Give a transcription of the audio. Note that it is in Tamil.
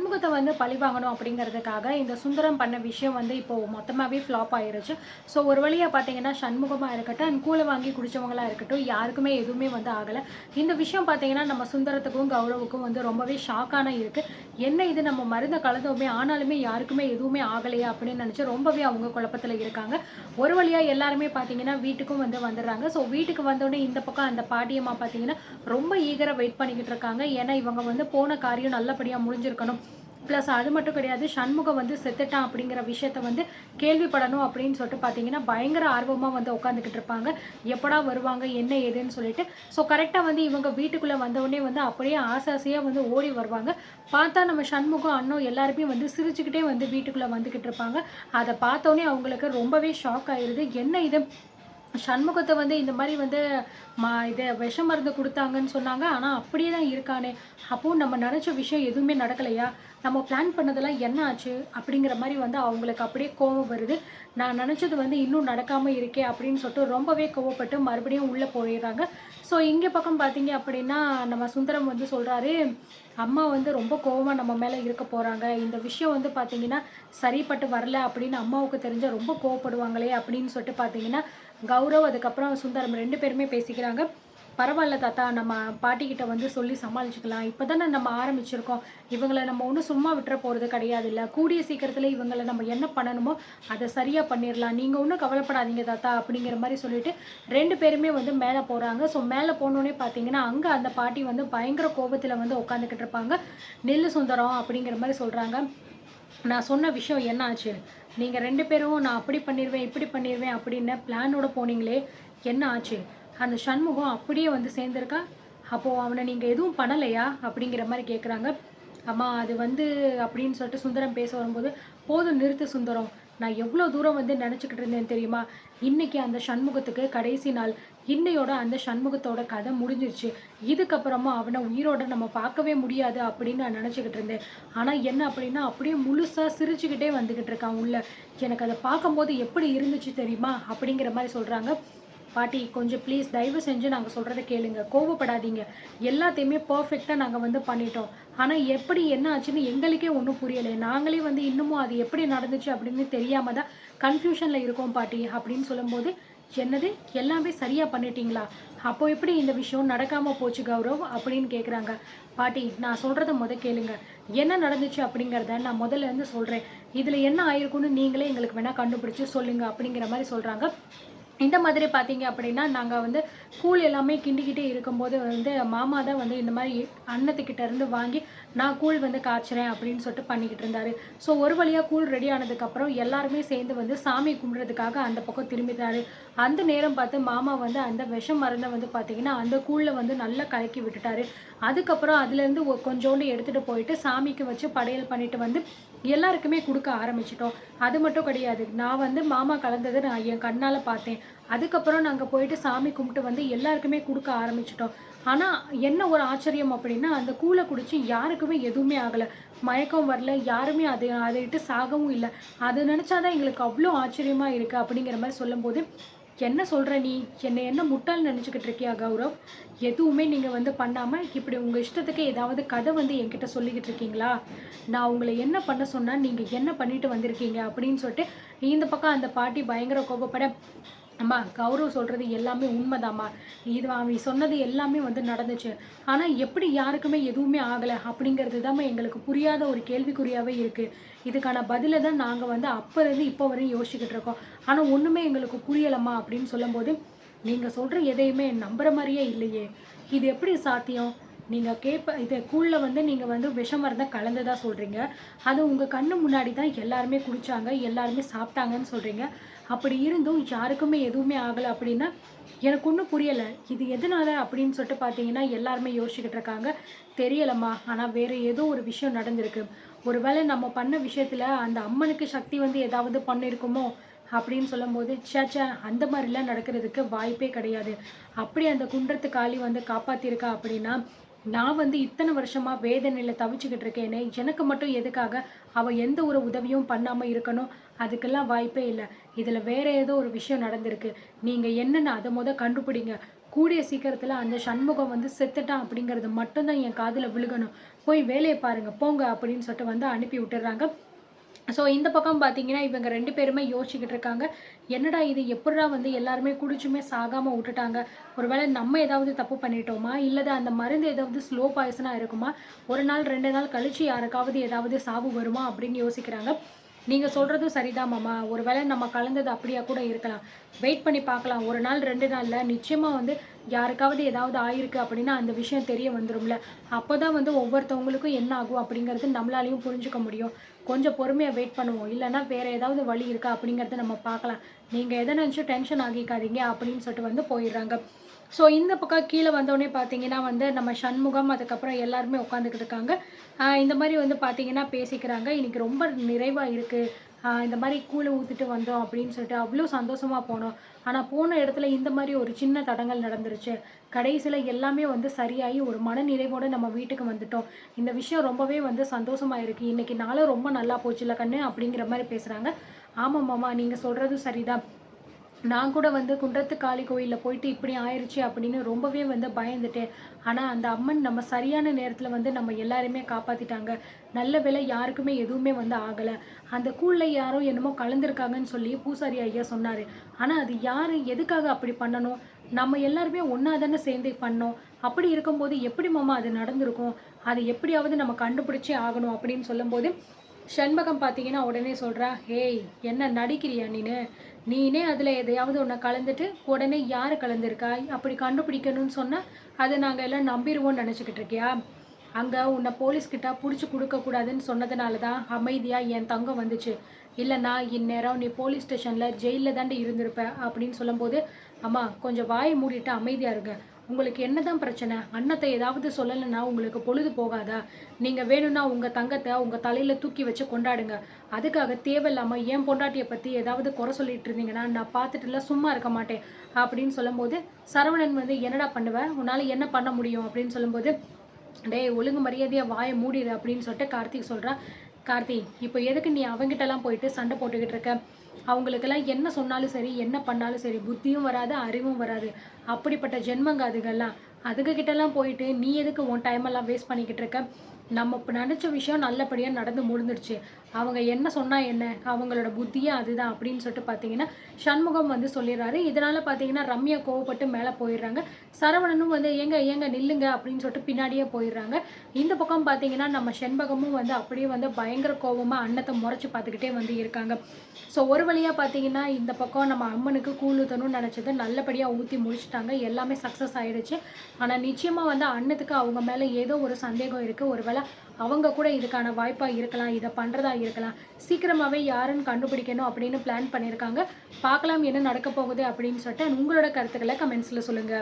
சண்முகத்தை வந்து பழிவாங்கணும் அப்படிங்கிறதுக்காக இந்த சுந்தரம் பண்ண விஷயம் வந்து இப்போ மொத்தமாகவே ஃப்ளாப் ஆயிருச்சு. ஸோ ஒரு வழியாக பார்த்தீங்கன்னா சண்முகமாக இருக்கட்டும் அண்ட் கூலை வாங்கி குடிச்சவங்களா இருக்கட்டும் யாருக்குமே எதுவுமே வந்து ஆகலை. இந்த விஷயம் பார்த்தீங்கன்னா நம்ம சுந்தரத்துக்கும் கௌரவுக்கும் வந்து ரொம்பவே ஷாக்கான இருக்குது. என்ன இது நம்ம மருந்தை கலந்தோமே ஆனாலுமே யாருக்குமே எதுவுமே ஆகலையா அப்படின்னு நினச்சி ரொம்பவே அவங்க குழப்பத்தில் இருக்காங்க. ஒரு வழியாக எல்லாருமே பார்த்தீங்கன்னா வீட்டுக்கும் வந்து வந்துடுறாங்க. ஸோ வீட்டுக்கு வந்தோடனே இந்த பக்கம் அந்த பாட்டியம்மா பார்த்தீங்கன்னா ரொம்ப ஈகராக வெயிட் பண்ணிக்கிட்டு இருக்காங்க. ஏன்னா இவங்க வந்து போன காரியம் நல்லபடியாக முடிஞ்சிருக்கணும். ப்ளஸ் அது மட்டும் கிடையாது, சண்முகம் வந்து செத்துட்டான் அப்படிங்கிற விஷயத்த வந்து கேள்விப்படணும் அப்படின்னு சொல்லிட்டு பார்த்தீங்கன்னா பயங்கர ஆர்வமாக வந்து உட்காந்துக்கிட்டு இருப்பாங்க. எப்படா வருவாங்க என்ன ஏதுன்னு சொல்லிட்டு. ஸோ கரெக்டாக வந்து இவங்க வீட்டுக்குள்ளே வந்தவுடனே வந்து அப்படியே ஆசாசியாக வந்து ஓடி வருவாங்க. பார்த்தா நம்ம சண்முகம் அண்ணன் எல்லாருமே வந்து சிரிச்சுக்கிட்டே வந்து வீட்டுக்குள்ளே வந்துக்கிட்டு இருப்பாங்க. அதை பார்த்தோன்னே அவங்களுக்கு ரொம்பவே ஷாக் ஆயிடுது. என்ன இது சண்முகத்தை வந்து இந்த மாதிரி வந்து இதை விஷ மருந்து கொடுத்தாங்கன்னு சொன்னாங்க. ஆனால் அப்படியே தான் இருக்கானே. அப்போது நம்ம நினச்ச விஷயம் எதுவுமே நடக்கலையா, நம்ம பிளான் பண்ணதெல்லாம் என்ன ஆச்சு அப்படிங்கிற மாதிரி வந்து அவங்களுக்கு அப்படியே கோவம் வருது. நான் நினச்சது வந்து இன்னும் நடக்காமல் இருக்கே அப்படின்னு சொல்லிட்டு ரொம்பவே கோவப்பட்டு மறுபடியும் உள்ளே போயிடுறாங்க. ஸோ இங்கே பக்கம் பார்த்தீங்க அப்படின்னா நம்ம சுந்தரம் வந்து சொல்கிறாரு, அம்மா வந்து ரொம்ப கோவமாக நம்ம மேலே இருக்க போகிறாங்க. இந்த விஷயம் வந்து பார்த்தீங்கன்னா சரிப்பட்டு வரல அப்படின்னு அம்மாவுக்கு தெரிஞ்சால் ரொம்ப கோவப்படுவாங்களே அப்படின்னு சொல்லிட்டு பார்த்தீங்கன்னா கௌரவ் அதுக்கப்புறம் சுந்தரம் 2 பேருமே பேசிக்கிறாங்க. பரவாயில்ல தாத்தா, நம்ம பாட்டிக்கிட்ட வந்து சொல்லி சமாளிச்சுக்கலாம். இப்போ தானே நம்ம ஆரம்பிச்சிருக்கோம். இவங்களை நம்ம ஒன்றும் சும்மா விட்டுற போகிறது கிடையாது இல்லை. கூடிய சீக்கிரத்தில் இவங்களை நம்ம என்ன பண்ணணுமோ அதை சரியாக பண்ணிடலாம். நீங்கள் ஒன்றும் கவலைப்படாதீங்க தாத்தா அப்படிங்கிற மாதிரி சொல்லிட்டு 2 பேருமே வந்து மேலே போகிறாங்க. ஸோ மேலே போனோடனே பார்த்தீங்கன்னா அங்கே அந்த பாட்டி வந்து பயங்கர கோபத்தில் வந்து உட்காந்துக்கிட்டு இருப்பாங்க. நெல்லு சுந்தரம் அப்படிங்கிற மாதிரி சொல்கிறாங்க, நான் சொன்ன விஷயம் என்ன ஆச்சு? நீங்கள் 2 பேரும் நான் அப்படி பண்ணிடுவேன் இப்படி பண்ணிடுவேன் அப்படின்னு பிளானோட போனீங்களே, என்ன ஆச்சு? அந்த சண்முகம் அப்படியே வந்து சேர்ந்துருக்கா? அப்போது அவனை நீங்கள் எதுவும் பண்ணலையா அப்படிங்கிற மாதிரி கேட்குறாங்க. அம்மா அது வந்து அப்படின்னு சொல்லிட்டு சுந்தரம் பேச வரும்போது, போதும் நிறுத்து சுந்தரம், நான் எவ்வளோ தூரம் வந்து நினச்சிக்கிட்டு இருந்தேன் தெரியுமா? இன்றைக்கி அந்த சண்முகத்துக்கு கடைசி நாள். இன்னையோட அந்த சண்முகத்தோட கதை முடிஞ்சிருச்சு. இதுக்கப்புறமா அவனை உயிரோட நம்ம பார்க்கவே முடியாது அப்படின்னு நான் நினச்சிக்கிட்டு இருந்தேன். ஆனால் என்ன அப்படின்னா அப்படியே முழுசாக சிரிச்சுக்கிட்டே வந்துக்கிட்டு இருக்கான் உள்ள. எனக்கு அதை பார்க்கும்போது எப்படி இருந்துச்சு தெரியுமா அப்படிங்கிற மாதிரி சொல்கிறாங்க. பாட்டி கொஞ்சம் ப்ளீஸ் தயவு செஞ்சு நாங்கள் சொல்கிறத கேளுங்க, கோவப்படாதீங்க. எல்லாத்தையுமே பர்ஃபெக்டாக நாங்கள் வந்து பண்ணிட்டோம். ஆனால் எப்படி என்ன ஆச்சுன்னு எங்களுக்கே ஒன்றும் புரியலை. நாங்களே வந்து இன்னமும் அது எப்படி நடந்துச்சு அப்படின்னு தெரியாமல் தான் கன்ஃபியூஷனில் இருக்கோம் பாட்டி அப்படின்னு சொல்லும்போது, என்னது எல்லாமே சரியாக பண்ணிட்டீங்களா? அப்போ எப்படி இந்த விஷயம் நடக்காமல் போச்சு கௌரவ் அப்படின்னு கேட்குறாங்க. பாட்டி நான் சொல்கிறத கேளுங்க, என்ன நடந்துச்சு அப்படிங்கிறத நான் முதல்ல இருந்து சொல்கிறேன். இதில் என்ன ஆயிருக்குன்னு நீங்களே எங்களுக்கு வேணால் கண்டுபிடிச்சி சொல்லுங்கள் அப்படிங்கிற மாதிரி சொல்கிறாங்க. இந்த மாதிரி பார்த்தீங்க அப்படின்னா நாங்கள் வந்து கூழ் எல்லாமே கிண்டிக்கிட்டே இருக்கும்போது வந்து மாமா தான் வந்து இந்த மாதிரி அன்னத்துக்கிட்ட இருந்து வாங்கி நான் கூழ் வந்து காய்ச்சுறேன் அப்படின்னு சொல்லிட்டு பண்ணிக்கிட்டு இருந்தார். ஸோ ஒரு வழியாக கூழ் ரெடி ஆனதுக்கப்புறம் எல்லாருமே சேர்ந்து வந்து சாமி கும்பிட்றதுக்காக அந்த பக்கம் திரும்பிட்டாரு. அந்த நேரம் பார்த்து மாமா வந்து அந்த விஷம் மருந்தை வந்து பார்த்திங்கன்னா அந்த கூழில் வந்து நல்லா கலக்கி விட்டுட்டாரு. அதுக்கப்புறம் அதுலேருந்து கொஞ்சோண்டு எடுத்துகிட்டு போயிட்டு சாமிக்கு வச்சு படையல் பண்ணிட்டு வந்து எல்லாருக்குமே கொடுக்க ஆரம்பிச்சிட்டோம். அது மட்டும் கிடையாது, நான் வந்து மாமா கலந்ததை நான் என் கண்ணால் பார்த்தேன். அதுக்கப்புறம் நாங்கள் போயிட்டு சாமி கும்பிட்டு வந்து எல்லாருக்குமே கொடுக்க ஆரம்பிச்சிட்டோம். ஆனால் என்ன ஒரு ஆச்சரியம் அப்படின்னா அந்த கூழை குடித்து யாருக்குமே எதுவுமே ஆகலை, மயக்கம் வரல, யாருமே அதை இட்டு சாகவும் இல்லை. அதை நினச்சாதான் எங்களுக்கு அவ்வளோ ஆச்சரியமாக இருக்குது அப்படிங்கிற மாதிரி சொல்லும்போது, என்ன சொல்கிற நீ? என்னை என்ன முட்டாள் நினச்சிக்கிட்டு இருக்கியா கௌரவ்? எதுவுமே நீங்கள் வந்து பண்ணாமல் இப்படி உங்கள் இஷ்டத்துக்கு ஏதாவது கதை வந்து என்கிட்ட சொல்லிக்கிட்டு இருக்கீங்களா? நான் உங்களை என்ன பண்ண சொன்னால் நீங்கள் என்ன பண்ணிட்டு வந்திருக்கீங்க அப்படின்னு சொல்லிட்டு இந்த பக்கம் அந்த பாட்டி பயங்கர கோபப்பட, அம்மா கௌரவ் சொல்கிறது எல்லாமே உண்மைதாம்மா, இது அவன் சொன்னது எல்லாமே வந்து நடந்துச்சு. ஆனால் எப்படி யாருக்குமே எதுவுமே ஆகலை அப்படிங்கிறது தான் எங்களுக்கு புரியாத ஒரு கேள்விக்குறியாகவே இருக்குது. இதுக்கான பதிலை தான் நாங்கள் வந்து அப்போலேருந்து இப்போ வரையும் யோசிச்சுக்கிட்டு இருக்கோம். ஆனால் ஒன்றுமே எங்களுக்கு புரியலம்மா அப்படின்னு சொல்லும்போது, நீங்கள் சொல்கிற எதையுமே நம்புகிற மாதிரியே இல்லையே, இது எப்படி சாத்தியம்? நீங்கள் இதை கூழில் வந்து நீங்கள் வந்து விஷ மருந்தை கலந்ததாக சொல்கிறீங்க. அது உங்கள் கண்ணு முன்னாடி தான் எல்லாருமே குடித்தாங்க, எல்லாருமே சாப்பிட்டாங்கன்னு சொல்கிறீங்க. அப்படி இருந்தும் யாருக்குமே எதுவுமே ஆகலை அப்படின்னா எனக்கு ஒன்றும் புரியலை. இது எதனால அப்படின்னு சொல்லிட்டு பார்த்தீங்கன்னா எல்லாருமே யோசிச்சுக்கிட்டு இருக்காங்க. தெரியலம்மா, ஆனால் வேறு ஏதோ ஒரு விஷயம் நடந்திருக்கு. ஒருவேளை நம்ம பண்ண விஷயத்தில் அந்த அம்மனுக்கு சக்தி வந்து ஏதாவது பண்ணியிருக்குமோ அப்படின்னு சொல்லும்போது, சேச்சா அந்த மாதிரிலாம் நடக்கிறதுக்கு வாய்ப்பே கிடையாது. அப்படி அந்த குன்றத்து காளி வந்து காப்பாற்றிருக்கா அப்படின்னா நான் வந்து இத்தனை வருஷமா வேதனையில் தவிச்சுக்கிட்டு இருக்கேனே, எனக்கு மட்டும் எதுக்காக அவள் எந்த ஒரு உதவியும் பண்ணாமல் இருக்கணும்? அதுக்கெல்லாம் வாய்ப்பே இல்லை. இதில் வேற ஏதோ ஒரு விஷயம் நடந்திருக்கு. நீங்கள் என்னென்னு அதை கண்டுபிடிங்க. கூடிய சீக்கிரத்தில் அந்த சண்முகம் வந்து செத்துட்டான் அப்படிங்கிறது மட்டும்தான் என் காதில் விழுகணும். போய் வேலையை பாருங்க போங்க அப்படின்னு சொல்லிட்டு வந்து அனுப்பி விட்டுறாங்க. ஸோ இந்த பக்கம் பார்த்தீங்கன்னா, இவங்க 2 பேருமே யோசிச்சுக்கிட்டு இருக்காங்க. என்னடா இது எப்புட்றா வந்து எல்லாருமே குடிச்சுமே சாகாம உட்டுட்டாங்க. ஒருவேளை நம்ம ஏதாவது தப்பு பண்ணிட்டோமா? இல்ல அந்த மருந்து ஏதாவது ஸ்லோ பாய்சனா இருக்குமா? 1 நாள் 2 நாள் கழிச்சு யாருக்காவது ஏதாவது சாவு வருமா? அப்படின்னு யோசிக்கிறாங்க. நீங்க சொல்றதும் சரிதான் மாமா. ஒருவேளை நம்ம கலந்தது அப்படியா கூட இருக்கலாம். வெயிட் பண்ணி பார்க்கலாம். 1 நாள் 2 நாள்ல நிச்சயமா வந்து யாருக்காவது ஏதாவது ஆயிருக்கு அப்படின்னா அந்த விஷயம் தெரிய வந்துரும்ல. அப்பதான் வந்து ஒவ்வொருத்தவங்களுக்கும் என்ன ஆகும் அப்படிங்கிறது நம்மளாலயும் புரிஞ்சுக்க முடியும். கொஞ்சம் பொறுமையா வெயிட் பண்ணுவோம். இல்லன்னா வேற ஏதாவது வழி இருக்கா அப்படிங்கிறத நம்ம பார்க்கலாம். நீங்க எத நினைச்சும் டென்ஷன் ஆகிக்காதீங்க அப்படின்னு சொல்லிட்டு வந்து போயிடுறாங்க. ஸோ இந்த பக்கம் கீழ வந்தோனே பார்த்தீங்கன்னா வந்து நம்ம சண்முகம் அதுக்கப்புறம் எல்லாருமே உட்காந்துக்கிட்டு இருக்காங்க. இந்த மாரி வந்து பார்த்தீங்கன்னா பேசிக்கிறாங்க. இன்னைக்கு ரொம்ப நிறைவா இருக்கு. இந்த மாரி கூழ ஊத்திட்டு வந்தோம் அப்படின்னு சொல்லிட்டு அவ்ளோ சந்தோஷமா போனோம். ஆனா போன இடத்துல இந்த மாரி ஒரு சின்ன தடங்கல் நடந்துருச்சு. கடைசியில எல்லாமே வந்து சரியாயி ஒரு மன நிறைவோட நம்ம வீட்டுக்கு வந்துட்டோம். இந்த விஷயம் ரொம்பவே வந்து சந்தோஷமா இருக்கு. இன்னைக்கு நாளும் ரொம்ப நல்லா போச்சுல்ல கண்ணு அப்படிங்கிற மாரி பேசுறாங்க. ஆமா மாமா நீங்க சொல்றதும் சரிதான். நான் கூட வந்து குன்றத்து காளி கோயில்ல போயிட்டு இப்படி ஆயிருச்சு அப்படின்னு ரொம்பவே வந்து பயந்துட்டேன். ஆனா அந்த அம்மன் நம்ம சரியான நேரத்துல வந்து நம்ம எல்லாரையுமே காப்பாத்திட்டாங்க. நல்ல வேளை யாருக்குமே எதுவுமே வந்து ஆகல. அந்த கூழ்ல யாரோ என்னமோ கலந்திருக்காங்கன்னு சொல்லி பூசாரி ஐயா சொன்னாரு. ஆனா அது யாரு? எதுக்காக அப்படி பண்ணணும்? நம்ம எல்லாருமே ஒண்ணா தானே சேர்ந்து பண்ணோம். அப்படி இருக்கும்போது எப்படி மாமா அது நடந்திருக்கும்? அது எப்படியாவது நம்ம கண்டுபிடிச்சே ஆகணும் அப்படின்னு சொல்லும்போது, ஷண்பகம் பார்த்தீங்கன்னா உடனே சொல்றா, "ஏய் என்ன நடிக்கிறியா நீனு? நீனே அதில எதையாவது ஒண்ண கலந்துட்டு, உடனே யாரு கலந்திருக்கா? அப்படி கண்டுபிடிக்கணும்னு சொன்னா, அத நாங்க எல்லாம் நம்பிருவோம்னு நெனச்சுக்கிட்டு இருக்கியா? அங்க உன்ன போலீஸ்கிட்ட புடிச்சு குடுக்கக்கூடாதுன்னு சொன்னதுனால தான் அமைதியா என் தங்கம் வந்துச்சு. இல்லன்னா இந்நேரம் நீ போலீஸ் ஸ்டேஷன்ல ஜெயில்ல தாண்டி இருந்திருப்ப" அப்படின்னு சொல்லும்போது, "அம்மா கொஞ்சம் வாய மூடிட்டு அமைதியா இருங்க. உங்களுக்கு என்னதான் பிரச்சனை? அண்ணத்த ஏதாவது சொல்லலன்னா உங்களுக்கு பொழுது போகாதா? நீங்க வேணும்னா உங்க தங்கத்த உங்க தலையில தூக்கி வச்சு கொண்டாடுங்க. அதுக்காக தேவையில்லாம என் பொண்டாட்டிய பத்தி ஏதாவது குறை சொல்லிட்டு இருந்தீங்கன்னா, நான் பார்த்துட்டுலாம் சும்மா இருக்க மாட்டேன்" அப்படின்னு சொல்லும்போது, சரவணன் வந்து "என்னடா பண்ணுவ? உன்னால என்ன பண்ண முடியும்?" அப்படின்னு சொல்லும்போது, "டேய் ஒழுங்கு மரியாதையா வாய மூடிரு" அப்படின்னு சொல்லிட்டு கார்த்திக் சொல்றா. "கார்த்தி, இப்போ எதுக்கு நீ அவங்கிட்டலாம் போயிட்டு சண்டை போட்டுக்கிட்டு இருக்க? அவங்களுக்கெல்லாம் என்ன சொன்னாலும் சரி, என்ன பண்ணாலும் சரி, புத்தியும் வராது, அறிவும் வராது. அப்படிப்பட்ட ஜென்மங்க அதுங்கெல்லாம். அதுங்க கிட்டலாம் போயிட்டு நீ எதுக்கு உன் டைம் எல்லாம் வேஸ்ட் பண்ணிக்கிட்டு இருக்க? நம்ம இப்ப நெனச்ச விஷயம் நல்லபடியா நடந்து முடிஞ்சிருச்சு. அவங்க என்ன சொன்னா என்ன? அவங்களோட புத்தியே அதுதான்" அப்படின்னு சொல்லிட்டு பார்த்தீங்கன்னா, சண்முகம் வந்து சொல்லிடுறாரு. இதனால பார்த்தீங்கன்னா, ரம்யா கோவப்பட்டு மேல போயிடுறாங்க. சரவணனும் வந்து "ஏங்க ஏங்க நில்லுங்க" அப்படின்னு சொல்லிட்டு பின்னாடியே போயிடுறாங்க. இந்த பக்கம் பார்த்தீங்கன்னா, நம்ம செண்பகமும் வந்து அப்படியே வந்து பயங்கர கோவமா அண்ணத்த மொறச்சு பார்த்துக்கிட்டே வந்து இருக்காங்க. ஸோ ஒரு வழியா பார்த்தீங்கன்னா, இந்த பக்கம் நம்ம அம்மனுக்கு கூழ் ஊத்தணும்னு நெனச்சது நல்லபடியா ஊத்தி முடிச்சுட்டாங்க. எல்லாமே சக்ஸஸ் ஆயிடுச்சு. ஆனா நிச்சயமா வந்து அண்ணத்துக்கு அவங்க மேல ஏதோ ஒரு சந்தேகம் இருக்கு. ஒருவேள அவங்க கூட இதுக்கான வாய்ப்பா இருக்கலாம். இத பண்றதா இருக்கலாம். சீக்கிரமாவே யாருன்னு கண்டுபிடிக்கணும் அப்படின்னு பிளான் பண்ணியிருக்காங்க. பார்க்கலாம் என்ன நடக்க போகுது அப்படின்னு சொல்லிட்டு உங்களோட கருத்துக்கள கமெண்ட்ஸ்ல சொல்லுங்க.